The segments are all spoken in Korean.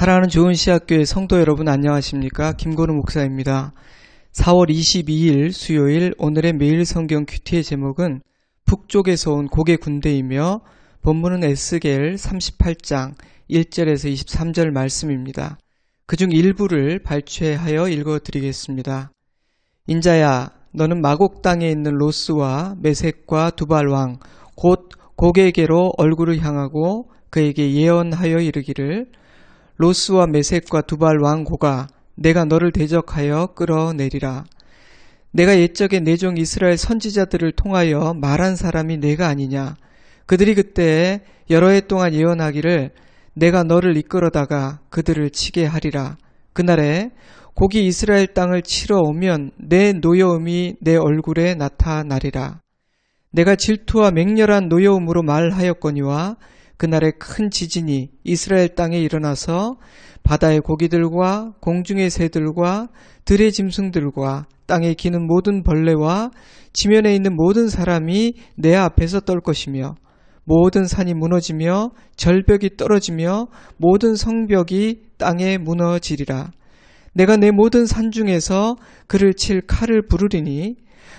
사랑하는 좋은 시학교의 성도 여러분 안녕하십니까? 김건우 목사입니다. 4월 22일 수요일 오늘의 매일 성경 큐티의 제목은 북쪽에서 온 곡의 군대이며 본문은 에스겔 38장 1절에서 23절 말씀입니다. 그중 일부를 발췌하여 읽어드리겠습니다. 인자야, 너는 마곡 땅에 있는 로스와 메섹과 두발 왕 곧 곡에게로 얼굴을 향하고 그에게 예언하여 이르기를 로스와 메섹과 두발 왕 고가 내가 너를 대적하여 끌어내리라. 내가 옛적에 내 종 이스라엘 선지자들을 통하여 말한 사람이 내가 아니냐. 그들이 그때 여러 해 동안 예언하기를 내가 너를 이끌어다가 그들을 치게 하리라. 그날에 곡이 이스라엘 땅을 치러 오면 내 노여움이 내 얼굴에 나타나리라. 내가 질투와 맹렬한 노여움으로 말하였거니와 그날에 큰 지진이 이스라엘 땅에 일어나서 바다의 고기들과 공중의 새들과 들의 짐승들과 땅에 기는 모든 벌레와 지면에 있는 모든 사람이 내 앞에서 떨 것이며 모든 산이 무너지며 절벽이 떨어지며 모든 성벽이 땅에 무너지리라. 내가 내 모든 산 중에서 그를 칠 칼을 부르리니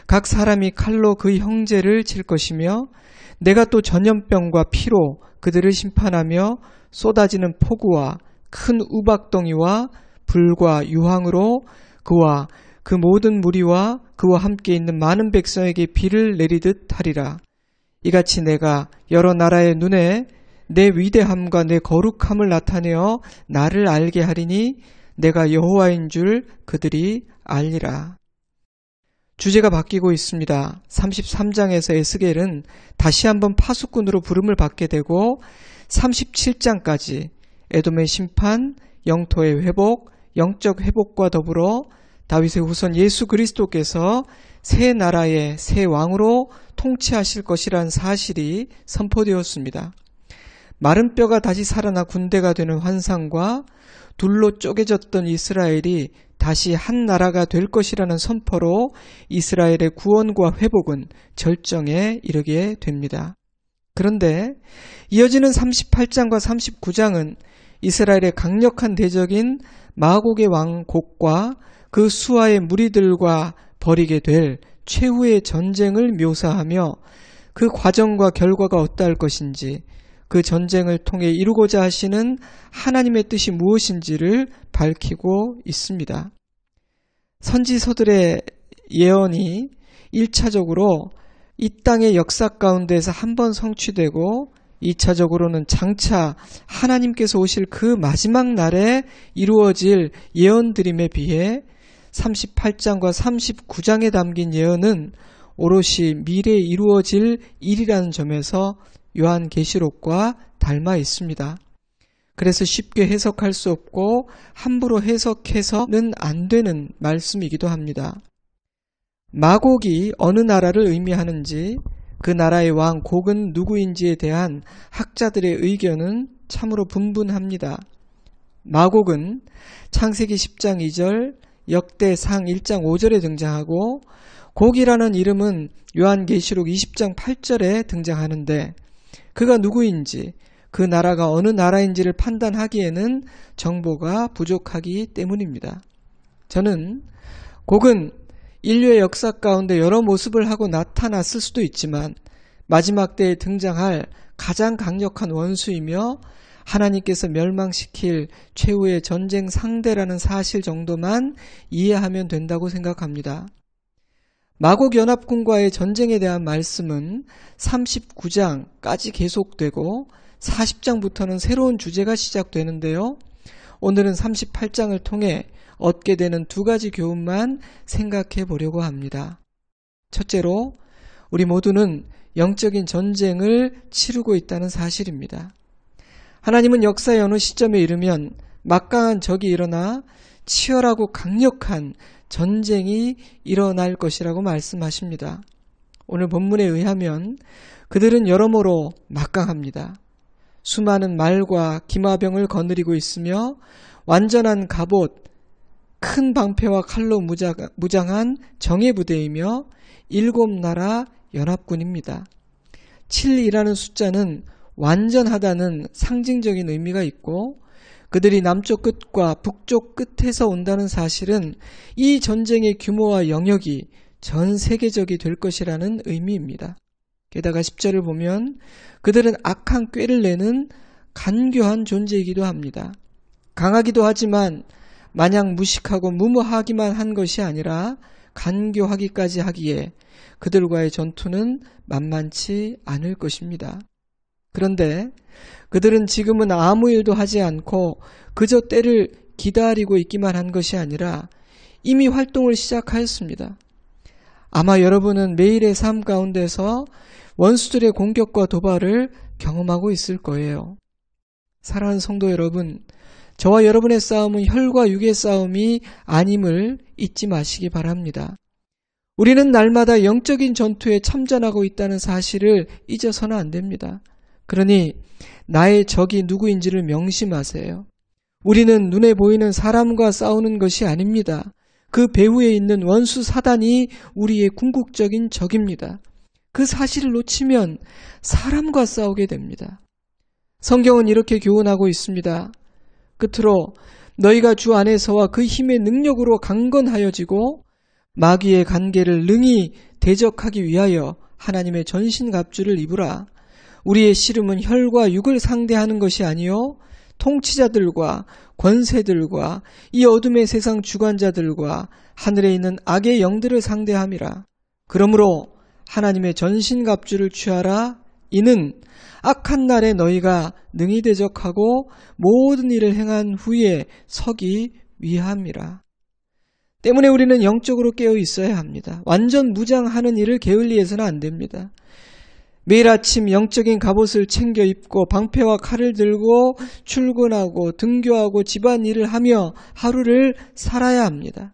각 사람이 칼로 그 형제를 칠 것이며 내가 또 전염병과 피로 그들을 심판하며 쏟아지는 폭우와 큰 우박덩이와 불과 유황으로 그와 그 모든 무리와 그와 함께 있는 많은 백성에게 비를 내리듯 하리라. 이같이 내가 여러 나라의 눈에 내 위대함과 내 거룩함을 나타내어 나를 알게 하리니 내가 여호와인 줄 그들이 알리라. 주제가 바뀌고 있습니다. 33장에서 에스겔은 다시 한번 파수꾼으로 부름을 받게 되고 37장까지 에돔의 심판, 영토의 회복, 영적 회복과 더불어 다윗의 후손 예수 그리스도께서 새 나라의 새 왕으로 통치하실 것이란 사실이 선포되었습니다. 마른 뼈가 다시 살아나 군대가 되는 환상과 둘로 쪼개졌던 이스라엘이 다시 한 나라가 될 것이라는 선포로 이스라엘의 구원과 회복은 절정에 이르게 됩니다. 그런데 이어지는 38장과 39장은 이스라엘의 강력한 대적인 마곡의 왕 곡과 그 수하의 무리들과 벌이게 될 최후의 전쟁을 묘사하며 그 과정과 결과가 어떠할 것인지 그 전쟁을 통해 이루고자 하시는 하나님의 뜻이 무엇인지를 밝히고 있습니다. 선지서들의 예언이 1차적으로 이 땅의 역사 가운데에서 한번 성취되고 2차적으로는 장차 하나님께서 오실 그 마지막 날에 이루어질 예언드림에 비해 38장과 39장에 담긴 예언은 오롯이 미래에 이루어질 일이라는 점에서 요한계시록과 닮아 있습니다. 그래서 쉽게 해석할 수 없고 함부로 해석해서는 안 되는 말씀이기도 합니다. 마곡이 어느 나라를 의미하는지 그 나라의 왕 곡은 누구인지에 대한 학자들의 의견은 참으로 분분합니다. 마곡은 창세기 10장 2절, 역대상 1장 5절에 등장하고 곡이라는 이름은 요한계시록 20장 8절에 등장하는데 그가 누구인지 그 나라가 어느 나라인지를 판단하기에는 정보가 부족하기 때문입니다. 저는 곡은 인류의 역사 가운데 여러 모습을 하고 나타났을 수도 있지만 마지막 때에 등장할 가장 강력한 원수이며 하나님께서 멸망시킬 최후의 전쟁 상대라는 사실 정도만 이해하면 된다고 생각합니다. 마곡 연합군과의 전쟁에 대한 말씀은 39장까지 계속되고 40장부터는 새로운 주제가 시작되는데요. 오늘은 38장을 통해 얻게 되는 두 가지 교훈만 생각해 보려고 합니다. 첫째로 우리 모두는 영적인 전쟁을 치르고 있다는 사실입니다. 하나님은 역사의 어느 시점에 이르면 막강한 적이 일어나 치열하고 강력한 전쟁이 일어날 것이라고 말씀하십니다. 오늘 본문에 의하면 그들은 여러모로 막강합니다. 수많은 말과 기마병을 거느리고 있으며 완전한 갑옷, 큰 방패와 칼로 무장한 정예부대이며 7나라 연합군입니다. 7이라는 숫자는 완전하다는 상징적인 의미가 있고 그들이 남쪽 끝과 북쪽 끝에서 온다는 사실은 이 전쟁의 규모와 영역이 전 세계적이 될 것이라는 의미입니다. 게다가 10절을 보면 그들은 악한 꾀를 내는 간교한 존재이기도 합니다. 강하기도 하지만 마냥 무식하고 무모하기만 한 것이 아니라 간교하기까지 하기에 그들과의 전투는 만만치 않을 것입니다. 그런데 그들은 지금은 아무 일도 하지 않고 그저 때를 기다리고 있기만 한 것이 아니라 이미 활동을 시작하였습니다. 아마 여러분은 매일의 삶 가운데서 원수들의 공격과 도발을 경험하고 있을 거예요. 사랑하는 성도 여러분, 저와 여러분의 싸움은 혈과 육의 싸움이 아님을 잊지 마시기 바랍니다. 우리는 날마다 영적인 전투에 참전하고 있다는 사실을 잊어서는 안 됩니다. 그러니 나의 적이 누구인지를 명심하세요. 우리는 눈에 보이는 사람과 싸우는 것이 아닙니다. 그 배후에 있는 원수 사단이 우리의 궁극적인 적입니다. 그 사실을 놓치면 사람과 싸우게 됩니다. 성경은 이렇게 교훈하고 있습니다. 끝으로 너희가 주 안에서와 그 힘의 능력으로 강건하여지고 마귀의 관계를 능히 대적하기 위하여 하나님의 전신갑주를 입으라. 우리의 씨름은 혈과 육을 상대하는 것이 아니요 통치자들과 권세들과 이 어둠의 세상 주관자들과 하늘에 있는 악의 영들을 상대함이라. 그러므로 하나님의 전신갑주를 취하라. 이는 악한 날에 너희가 능히 대적하고 모든 일을 행한 후에 서기 위함이라. 때문에 우리는 영적으로 깨어 있어야 합니다. 완전 무장하는 일을 게을리해서는 안 됩니다. 매일 아침 영적인 갑옷을 챙겨 입고 방패와 칼을 들고 출근하고 등교하고 집안일을 하며 하루를 살아야 합니다.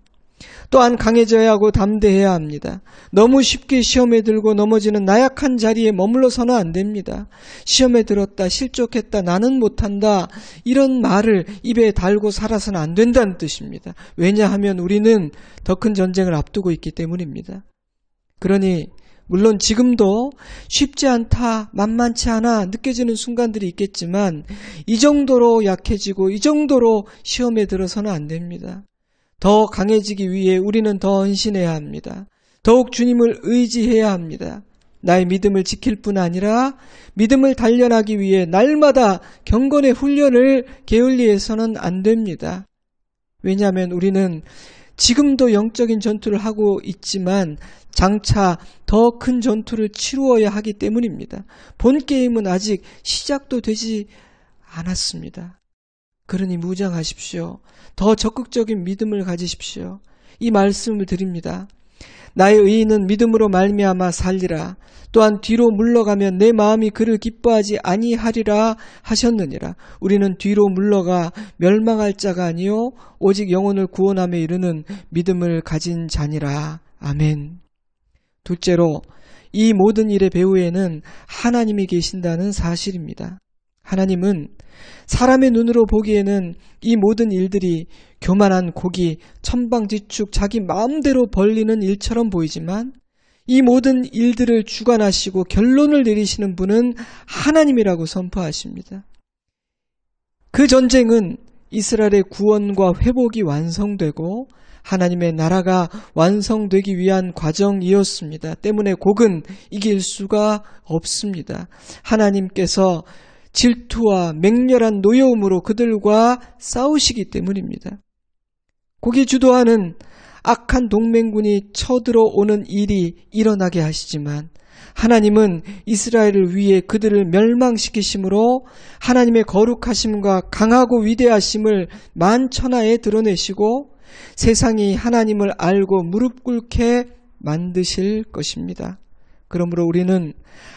또한 강해져야 하고 담대해야 합니다. 너무 쉽게 시험에 들고 넘어지는 나약한 자리에 머물러서는 안 됩니다. 시험에 들었다, 실족했다, 나는 못한다 이런 말을 입에 달고 살아서는 안 된다는 뜻입니다. 왜냐하면 우리는 더 큰 전쟁을 앞두고 있기 때문입니다. 그러니 물론 지금도 쉽지 않다, 만만치 않아 느껴지는 순간들이 있겠지만 이 정도로 약해지고 이 정도로 시험에 들어서는 안 됩니다. 더 강해지기 위해 우리는 더 헌신해야 합니다. 더욱 주님을 의지해야 합니다. 나의 믿음을 지킬 뿐 아니라 믿음을 단련하기 위해 날마다 경건의 훈련을 게을리해서는 안 됩니다. 왜냐하면 우리는 지금도 영적인 전투를 하고 있지만 장차 더 큰 전투를 치루어야 하기 때문입니다. 본 게임은 아직 시작도 되지 않았습니다. 그러니 무장하십시오. 더 적극적인 믿음을 가지십시오. 이 말씀을 드립니다. 나의 의인은 믿음으로 말미암아 살리라. 또한 뒤로 물러가면 내 마음이 그를 기뻐하지 아니하리라 하셨느니라. 우리는 뒤로 물러가 멸망할 자가 아니요 오직 영혼을 구원함에 이르는 믿음을 가진 자니라. 아멘. 둘째로 이 모든 일의 배후에는 하나님이 계신다는 사실입니다. 하나님은 사람의 눈으로 보기에는 이 모든 일들이 교만한 고기, 천방지축, 자기 마음대로 벌리는 일처럼 보이지만 이 모든 일들을 주관하시고 결론을 내리시는 분은 하나님이라고 선포하십니다. 그 전쟁은 이스라엘의 구원과 회복이 완성되고 하나님의 나라가 완성되기 위한 과정이었습니다. 때문에 곡은 이길 수가 없습니다. 하나님께서 질투와 맹렬한 노여움으로 그들과 싸우시기 때문입니다. 곡이 주도하는 악한 동맹군이 쳐들어오는 일이 일어나게 하시지만 하나님은 이스라엘을 위해 그들을 멸망시키심으로 하나님의 거룩하심과 강하고 위대하심을 만천하에 드러내시고 세상이 하나님을 알고 무릎 꿇게 만드실 것입니다. 그러므로 우리는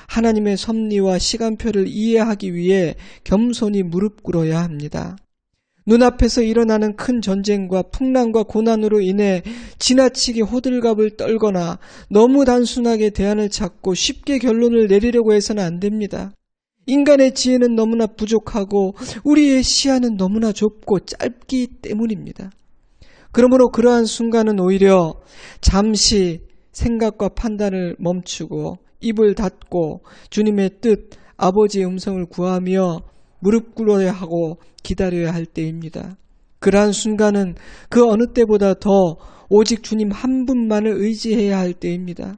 하나님의 섭리와 시간표를 이해하기 위해 겸손히 무릎 꿇어야 합니다. 눈앞에서 일어나는 큰 전쟁과 풍랑과 고난으로 인해 지나치게 호들갑을 떨거나 너무 단순하게 대안을 찾고 쉽게 결론을 내리려고 해서는 안 됩니다. 인간의 지혜는 너무나 부족하고 우리의 시야는 너무나 좁고 짧기 때문입니다. 그러므로 그러한 순간은 오히려 잠시 생각과 판단을 멈추고 입을 닫고 주님의 뜻, 아버지의 음성을 구하며 무릎 꿇어야 하고 기다려야 할 때입니다. 그러한 순간은 그 어느 때보다 더 오직 주님 한 분만을 의지해야 할 때입니다.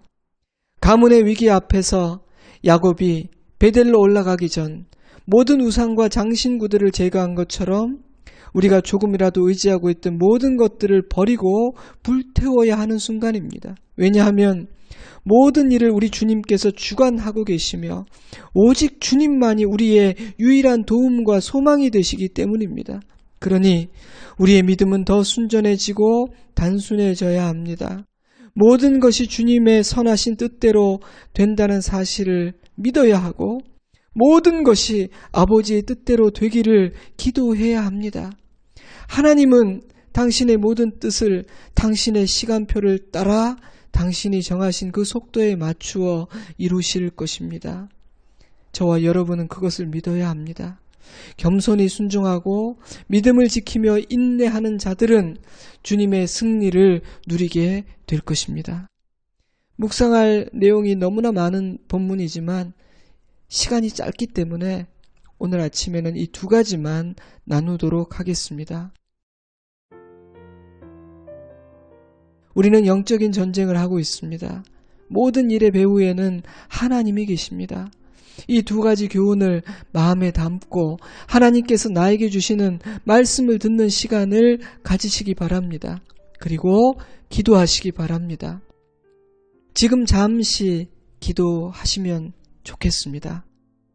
가문의 위기 앞에서 야곱이 베델로 올라가기 전 모든 우상과 장신구들을 제거한 것처럼 우리가 조금이라도 의지하고 있던 모든 것들을 버리고 불태워야 하는 순간입니다. 왜냐하면 모든 일을 우리 주님께서 주관하고 계시며 오직 주님만이 우리의 유일한 도움과 소망이 되시기 때문입니다. 그러니 우리의 믿음은 더 순전해지고 단순해져야 합니다. 모든 것이 주님의 선하신 뜻대로 된다는 사실을 믿어야 하고 모든 것이 아버지의 뜻대로 되기를 기도해야 합니다. 하나님은 당신의 모든 뜻을 당신의 시간표를 따라 당신이 정하신 그 속도에 맞추어 이루실 것입니다. 저와 여러분은 그것을 믿어야 합니다. 겸손히 순종하고 믿음을 지키며 인내하는 자들은 주님의 승리를 누리게 될 것입니다. 묵상할 내용이 너무나 많은 본문이지만 시간이 짧기 때문에 오늘 아침에는 이 두 가지만 나누도록 하겠습니다. 우리는 영적인 전쟁을 하고 있습니다. 모든 일의 배후에는 하나님이 계십니다. 이 두 가지 교훈을 마음에 담고 하나님께서 나에게 주시는 말씀을 듣는 시간을 가지시기 바랍니다. 그리고 기도하시기 바랍니다. 지금 잠시 기도하시면 좋겠습니다.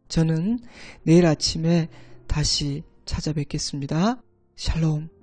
저는 내일 아침에 다시 찾아뵙겠습니다. 샬롬.